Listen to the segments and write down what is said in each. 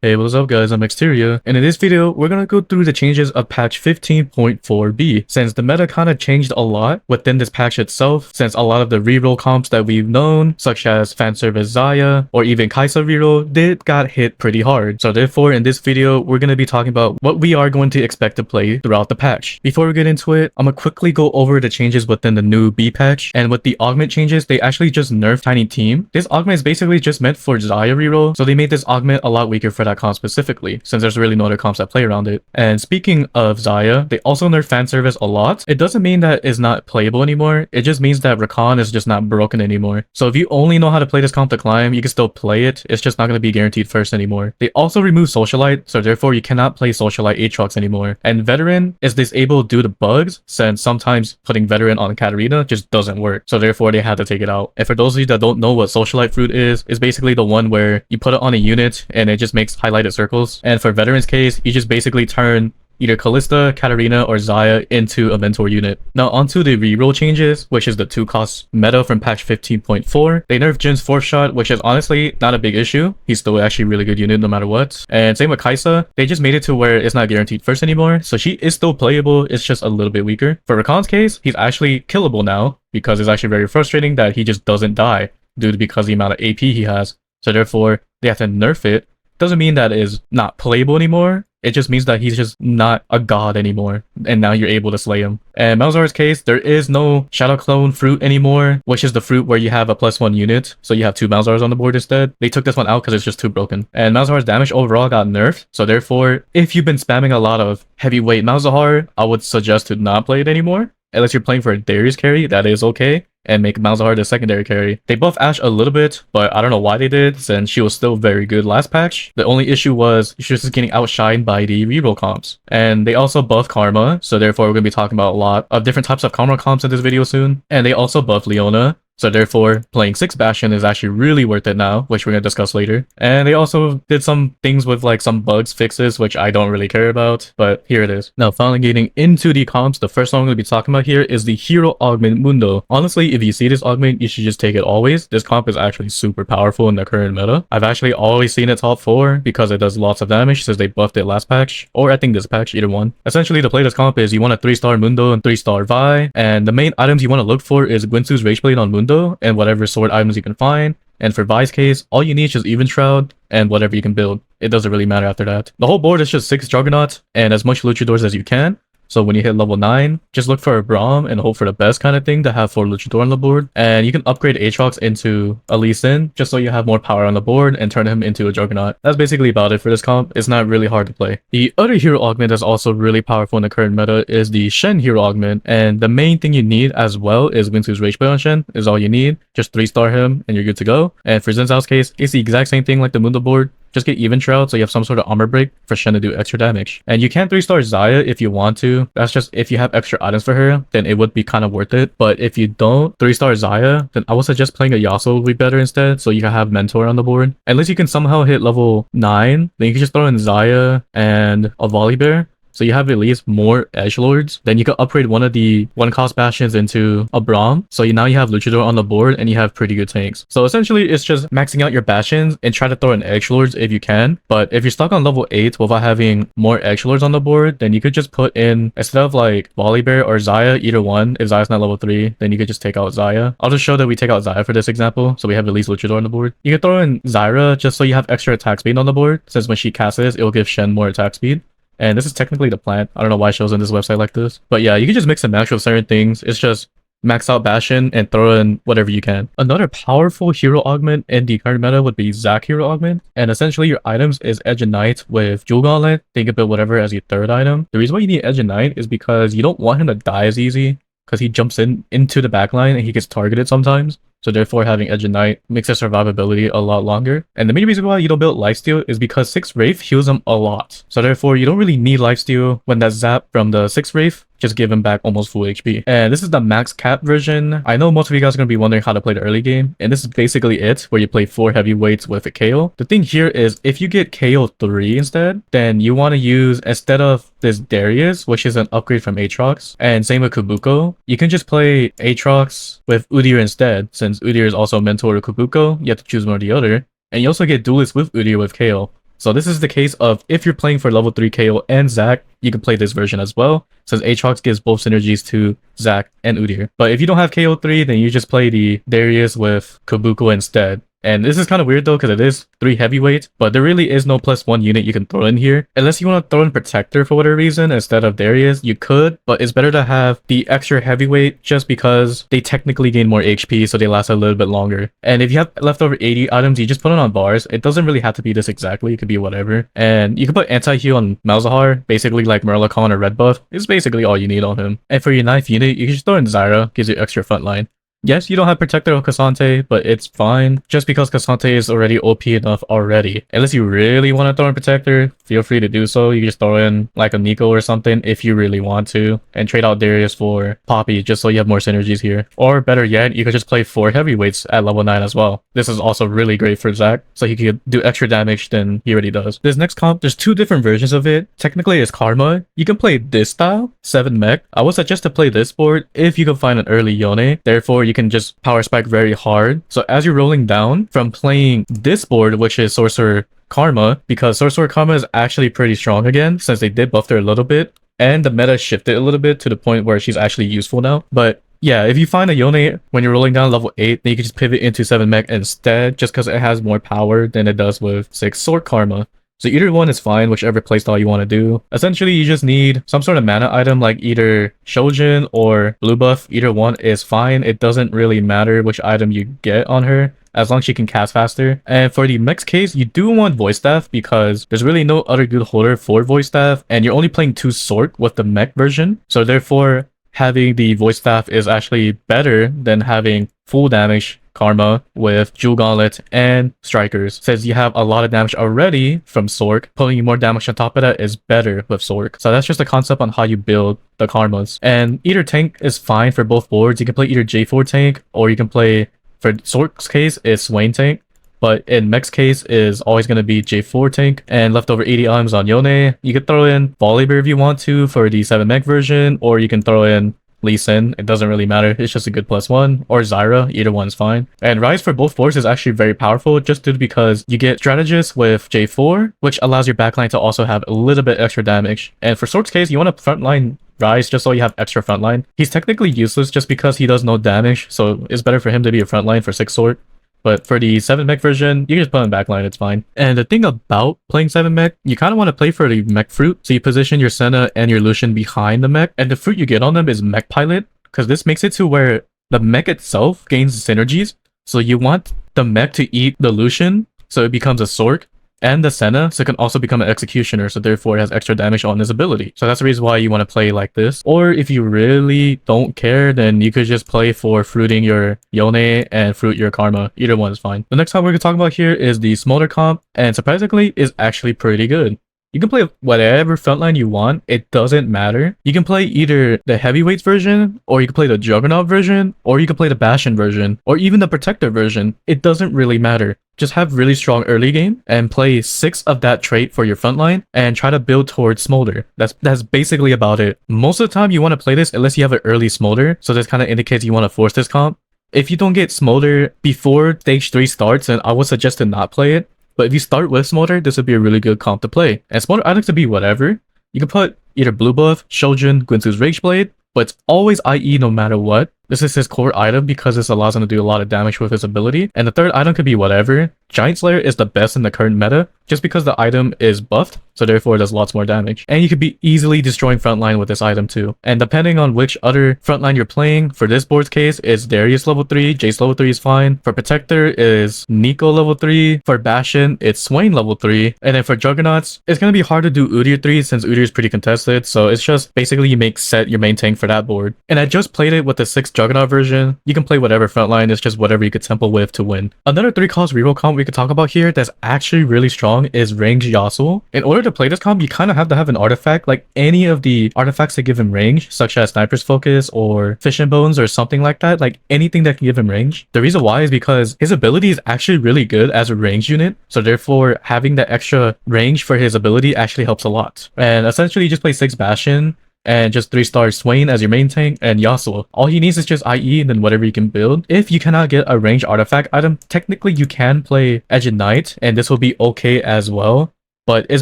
Hey, what's up guys, I'm Exteria, and in this video, we're gonna go through the changes of patch 15.4b, since the meta kinda changed a lot within this patch itself, since a lot of the reroll comps that we've known, such as fanservice Xayah, or even Kai'Sa reroll, got hit pretty hard. So therefore, in this video, we're gonna be talking about what we are going to expect to play throughout the patch. Before we get into it, I'm gonna quickly go over the changes within the new B patch, and with the augment changes, they actually just nerfed Tiny Team. This augment is basically just meant for Xayah reroll, so they made this augment a lot weaker for that comp specifically, since there's really no other comps that play around it. And speaking of Xayah, they also nerf fan service a lot. It doesn't mean that it's not playable anymore, it just means that Rakan is just not broken anymore. So if you only know how to play this comp to climb, you can still play it, it's just not going to be guaranteed first anymore. They also removed Socialite, so therefore you cannot play Socialite Aatrox anymore. And Veteran is disabled due to bugs, since sometimes putting Veteran on Katarina just doesn't work, so therefore they had to take it out. And for those of you that don't know what Socialite Fruit is basically the one where you put it on a unit and it just makes highlighted circles. And for Veteran's case, you just basically turn either Kalista, Katarina, or Xayah into a mentor unit. Now onto the reroll changes, which is the 2-cost meta from patch 15.4. They nerfed Jin's 4th shot, which is honestly not a big issue. He's still actually a really good unit no matter what. And same with Kai'Sa, they just made it to where it's not guaranteed first anymore, so she is still playable, it's just a little bit weaker. For Rakan's case, he's actually killable now, because it's actually very frustrating that he just doesn't die due to because the amount of AP he has. So therefore, they have to nerf it. Doesn't mean that it is not playable anymore. It just means that he's just not a god anymore, and now you're able to slay him. And Malzahar's case, there is no Shadow Clone fruit anymore, which is the fruit where you have a +1 unit, so you have 2 Malzahars on the board instead. They took this one out because it's just too broken. And Malzahar's damage overall got nerfed, so therefore, if you've been spamming a lot of heavyweight Malzahar, I would suggest to not play it anymore. Unless you're playing for a Darius carry, that is okay, and make Malzahar the secondary carry. They buffed Ashe a little bit, but I don't know why they did, since she was still very good last patch. The only issue was she was just getting outshined by the reroll comps. And they also buffed Karma, so therefore we're going to be talking about a lot of different types of Karma comps in this video soon. And they also buffed Leona, so therefore, playing 6 Bastion is actually really worth it now, which we're going to discuss later. And they also did some things with like some bugs fixes, which I don't really care about, but here it is. Now, finally getting into the comps, the first one I'm going to be talking about here is the Hero Augment Mundo. Honestly, if you see this augment, you should just take it always. This comp is actually super powerful in the current meta. I've actually always seen it top 4 because it does lots of damage since they buffed it last patch, or I think this patch, either one. Essentially, to play this comp is you want a 3-star Mundo and 3-star Vi, and the main items you want to look for is Gwynsu's Rage Blade on Mundo, and whatever sword items you can find. And for Vi's case, all you need is just Even Shroud and whatever you can build. It doesn't really matter after that. The whole board is just 6 Juggernauts and as much Luchadors as you can. So when you hit level 9, just look for a Braum and hope for the best kind of thing to have for Luchador on the board. And you can upgrade Aatrox into a Lee Sin, just so you have more power on the board and turn him into a Juggernaut. That's basically about it for this comp. It's not really hard to play. The other hero augment that's also really powerful in the current meta is the Shen hero augment. And the main thing you need as well is Winsu's Rage Blade on Shen is all you need. Just 3-star him and you're good to go. And for Xin Zhao's case, it's the exact same thing like the Mundo board. Just get Even Shroud so you have some sort of armor break for Shen to do extra damage. And you can 3-star Xayah if you want to. That's just if you have extra items for her, then it would be kind of worth it. But if you don't 3-star Xayah, then I would suggest playing a Yasuo would be better instead, so you can have Mentor on the board. Unless you can somehow hit level 9, then you can just throw in Xayah and a Volibear. So you have at least more edgelords. Then you can upgrade one of the 1-cost Bastions into a Braum. So now you have Luchador on the board and you have pretty good tanks. So essentially it's just maxing out your Bastions and try to throw in edgelords if you can. But if you're stuck on level 8 without having more edgelords on the board, then you could just put in, instead of like Volibear or Xayah, either one. If Xayah's not level 3, then you could just take out Xayah. I'll just show that we take out Xayah for this example, so we have at least Luchador on the board. You can throw in Zyra just so you have extra attack speed on the board, since when she casts this, it will give Shen more attack speed. And this is technically the plant. I don't know why it shows on this website like this. But yeah, you can just mix and match with certain things. It's just max out Bastion and throw in whatever you can. Another powerful hero augment in the current meta would be Zac hero augment. And essentially your items is Edge and Knight with Jewel Gauntlet. Then you can build whatever as your 3rd item. The reason why you need Edge and Knight is because you don't want him to die as easy, because he jumps into the backline and he gets targeted sometimes. So therefore having Edge and Knight makes his survivability a lot longer. And the main reason why you don't build lifesteal is because 6 Wraith heals him a lot. So therefore you don't really need lifesteal when that zap from the 6 Wraith just give him back almost full HP. And this is the max cap version. I know most of you guys are going to be wondering how to play the early game, and this is basically it, where you play 4 heavyweights with a KO. The thing here is if you get KO 3 instead, then you want to use, instead of this Darius, which is an upgrade from Aatrox, and same with Kabuko, you can just play Aatrox with Udyr instead. Since Udyr is also a mentor to Kabuko, you have to choose one or the other. And you also get Duelist with Udyr with KO. So this is the case of if you're playing for level 3 KO and Zac, you can play this version as well, since Aatrox gives both synergies to Zac and Udyr. But if you don't have KO 3, then you just play the Darius with Kabuko instead. And this is kind of weird though, because it is 3 heavyweight, but there really is no +1 unit you can throw in here. Unless you want to throw in Protector for whatever reason instead of Darius, you could, but it's better to have the extra heavyweight just because they technically gain more HP, so they last a little bit longer. And if you have leftover 80 items, you just put it on bars. It doesn't really have to be this exactly, it could be whatever. And you can put anti-heal on Malzahar, basically like Murloc or Red Buff. It's basically all you need on him. And for your 9th unit, you can just throw in Zyra, gives you extra frontline. Yes, you don't have Protector or Cassante, but it's fine, just because Cassante is already OP enough already. Unless you really want to throw in Protector, feel free to do so. You can just throw in like a Nico or something if you really want to, and trade out Darius for Poppy just so you have more synergies here. Or better yet, you could just play 4 heavyweights at level 9 as well. This is also really great for Zac, so he could do extra damage than he already does. This next comp, there's 2 different versions of it. Technically it's Karma. You can play this style, 7 Mech. I would suggest to play this board if you can find an early Yone. Therefore, you can just power spike very hard. So as you're rolling down from playing this board, which is Sorcerer Karma, because Sorcerer Karma is actually pretty strong again since they did buff her a little bit, and the meta shifted a little bit to the point where she's actually useful now. But yeah, if you find a Yone when you're rolling down level 8, then you can just pivot into 7 Mech instead, just because it has more power than it does with 6 Sorc Karma. So either one is fine, whichever playstyle you want to do. Essentially, you just need some sort of mana item like either Shojin or blue buff. Either one is fine. It doesn't really matter which item you get on her, as long as she can cast faster. And for the Mech's case, you do want Voice Staff because there's really no other good holder for Voice Staff, and you're only playing 2 Sorc with the Mech version. So therefore, having the Voice Staff is actually better than having full damage Karma with Jewel Gauntlet and Strikers. Says you have a lot of damage already from Sorc. Putting more damage on top of that is better with Sorc. So that's just a concept on how you build the Karmas. And either tank is fine for both boards. You can play either J4 tank, or you can play, for Sorc's case, it's Swain tank. But in Mech's case is always going to be J4 tank, and leftover 80 items on Yone. You could throw in Volibear if you want to for the 7 Mech version, or you can throw in Lee Sin. It doesn't really matter, it's just a good +1, or Zyra, either one's fine. And Rise for both boards is actually very powerful just due to because you get Strategist with J4, which allows your backline to also have a little bit extra damage. And for Sorc's case, you want to frontline Rise just so you have extra frontline. He's technically useless just because he does no damage, so it's better for him to be a frontline for 6 Sorc. But for the 7 Mech version, you can just put him backline, it's fine. And the thing about playing 7 Mech, you kind of want to play for the Mech fruit. So you position your Senna and your Lucian behind the Mech, and the fruit you get on them is Mech Pilot, because this makes it to where the Mech itself gains synergies. So you want the Mech to eat the Lucian, so it becomes a Sorc, and the Senna, so it can also become an Executioner, so therefore it has extra damage on his ability. So that's the reason why you want to play like this. Or if you really don't care, then you could just play for fruiting your Yone and fruit your Karma. Either one is fine. The next comp we're going to talk about here is the Smolder comp, and surprisingly is actually pretty good. You can play whatever frontline you want, it doesn't matter. You can play either the heavyweights version, or you can play the Juggernaut version, or you can play the Bastion version, or even the Protector version. It doesn't really matter. Just have really strong early game and play 6 of that trait for your frontline and try to build towards Smolder. That's basically about it. Most of the time you want to play this unless you have an early Smolder, so this kind of indicates you want to force this comp. If you don't get Smolder before stage 3 starts, then I would suggest to not play it. But if you start with Smolder, this would be a really good comp to play. And Smolder items could be whatever. You can put either Blue Buff, Shojin, Guinsoo's Rage Blade, but it's always IE no matter what. This is his core item because this allows him to do a lot of damage with his ability. And the third item could be whatever. Giant Slayer is the best in the current meta just because the item is buffed, so therefore it does lots more damage. And you could be easily destroying frontline with this item too. And depending on which other frontline you're playing, for this board's case, it's Darius level 3, Jace level 3 is fine. For Protector is Nico level 3. For Bastion, it's Swain level 3. And then for Juggernauts, it's going to be hard to do Udyr 3 since Udyr is pretty contested, so it's just basically you make Set your main tank for that board. And I just played it with the 6 Juggernaut version. You can play whatever frontline, it's just whatever you could temple with to win. Another 3 cost reroll comp we could talk about here that's actually really strong is range Yasuo. In order to play this comp, you kind of have to have an artifact, like any of the artifacts that give him range, such as Sniper's Focus or Fish and Bones or something like that, like anything that can give him range. The reason why is because his ability is actually really good as a range unit, so therefore having that extra range for his ability actually helps a lot. And essentially you just play 6 Bastion and just 3-star Swain as your main tank and Yasuo. All he needs is just IE and then whatever you can build. If you cannot get a ranged artifact item, technically you can play Edge Knight and this will be okay as well. but it's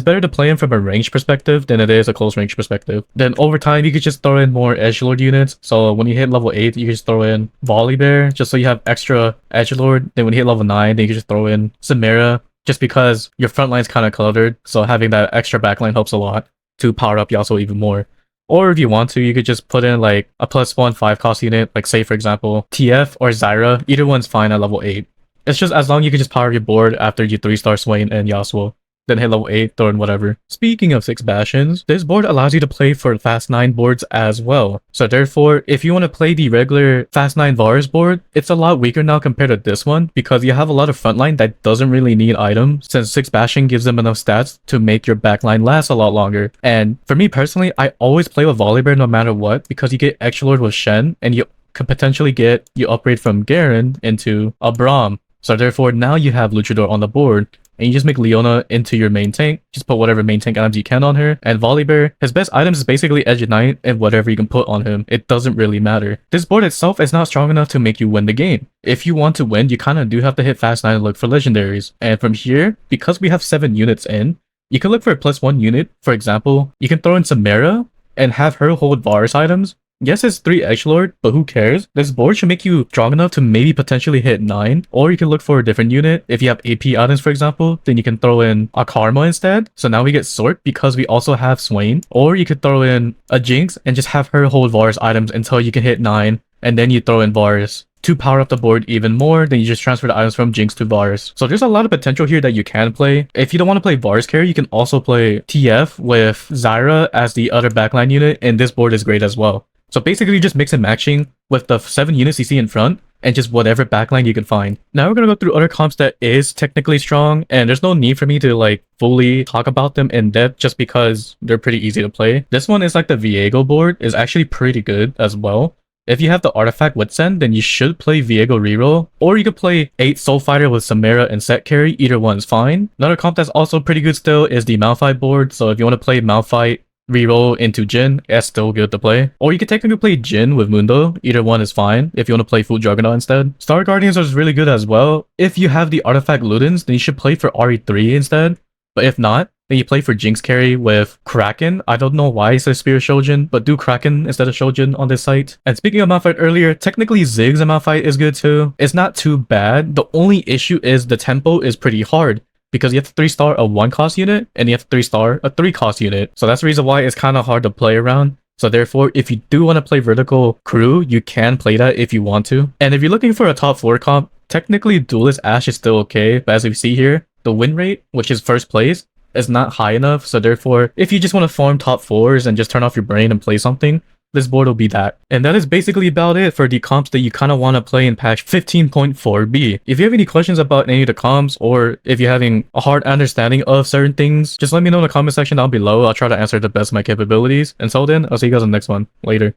better to play him from a range perspective than it is a close range perspective. Then over time, you could just throw in more edgelord units. So when you hit level 8, you can just throw in Volibear, just so you have extra edgelord. Then when you hit level 9, then you can just throw in Samira, just because your front line's kind of cluttered. So having that extra backline helps a lot to power up Yasuo even more. Or if you want to, you could just put in like a +1 5 cost unit, like say for example, TF or Zyra. Either one's fine at level 8. It's just as long as you can just power your board after you 3-star Swain and Yasuo. Then hit level 8, throw in whatever. Speaking of 6 Bastions, this board allows you to play for fast 9 boards as well. So therefore, if you want to play the regular fast 9 Varus board, it's a lot weaker now compared to this one because you have a lot of frontline that doesn't really need items since 6 Bastion gives them enough stats to make your backline last a lot longer. And for me personally, I always play with Volibear no matter what because you get Extra with Shen and you could potentially get you upgrade from Garen into a Braum. So therefore, now you have Luchador on the board, and you just make Leona into your main tank. Just put whatever main tank items you can on her. And Volibear, his best items is basically Edge Ignite and whatever you can put on him. It doesn't really matter. This board itself is not strong enough to make you win the game. If you want to win, you kind of do have to hit Fast 9 and look for legendaries. And from here, because we have 7 units in, you can look for a +1 unit. For example, you can throw in Samira and have her hold Varus items. Yes, it's 3 Edgelord, but who cares? This board should make you strong enough to maybe potentially hit 9, or you can look for a different unit. If you have AP items, for example, then you can throw in a Karma instead. So now we get Sorc because we also have Swain, or you could throw in a Jinx and just have her hold Varus items until you can hit 9, and then you throw in Varus. To power up the board even more, then you just transfer the items from Jinx to Varus. So there's a lot of potential here that you can play. If you don't want to play Varus carry, you can also play TF with Zyra as the other backline unit, and this board is great as well. So basically just mix and matching with the 7 units you see in front and just whatever backline you can find. Now we're gonna go through other comps that is technically strong, and there's no need for me to like fully talk about them in depth just because they're pretty easy to play. This one is like the Viego board is actually pretty good as well. If you have the artifact with Send, then you should play Viego reroll, or you could play 8 Soul Fighter with Samira and set carry. Either one's fine. Another comp that's also pretty good still is the Malphite board. So if you want to play Malphite reroll into Jhin, it's still good to play. Or you could technically play Jhin with Mundo. Either one is fine if you want to play Full Juggernaut instead. Star Guardians is really good as well. If you have the artifact Ludens, then you should play for RE3 instead. But if not, then you play for Jinx carry with Kraken. I don't know why it says Spear Shojin, but do Kraken instead of Shojin on this site. And speaking of Malphite earlier, technically Ziggs and Malphite is good too. It's not too bad. The only issue is the tempo is pretty hard, because you have to 3-star a 1 cost unit and you have to 3-star a 3 cost unit. So that's the reason why it's kind of hard to play around. So therefore, if you do want to play vertical crew, you can play that if you want to. And if you're looking for a top 4 comp, technically Duelist Ashe is still okay. But as we see here, the win rate, which is first place, is not high enough. So therefore, if you just want to farm top 4s and just turn off your brain and play something, this board will be that. And that is basically about it for the comps that you kind of want to play in patch 15.4b. If you have any questions about any of the comps, or if you're having a hard understanding of certain things, just let me know in the comment section down below. I'll try to answer the best of my capabilities. Until then, I'll see you guys in the next one. Later.